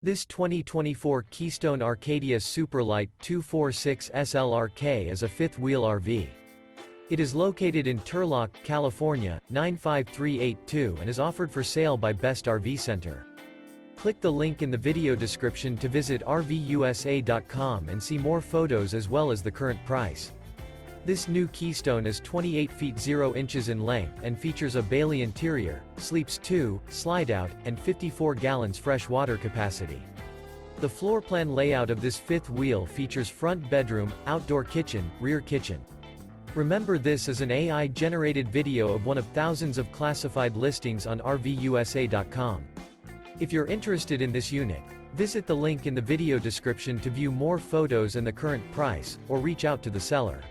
This 2024 Keystone Arcadia Super Lite 246 SLRK is a fifth-wheel RV. It is located in Turlock, California, 95382 and is offered for sale by Best RV Center. Click the link in the video description to visit RVUSA.com and see more photos as well as the current price. This new Keystone is 28 feet 0 inches in length and features a Bailey interior, sleeps 2, slide-out, and 54 gallons fresh water capacity. The floor plan layout of this fifth wheel features front bedroom, outdoor kitchen, rear kitchen. Remember, this is an AI-generated video of one of thousands of classified listings on RVUSA.com. If you're interested in this unit, visit the link in the video description to view more photos and the current price, or reach out to the seller.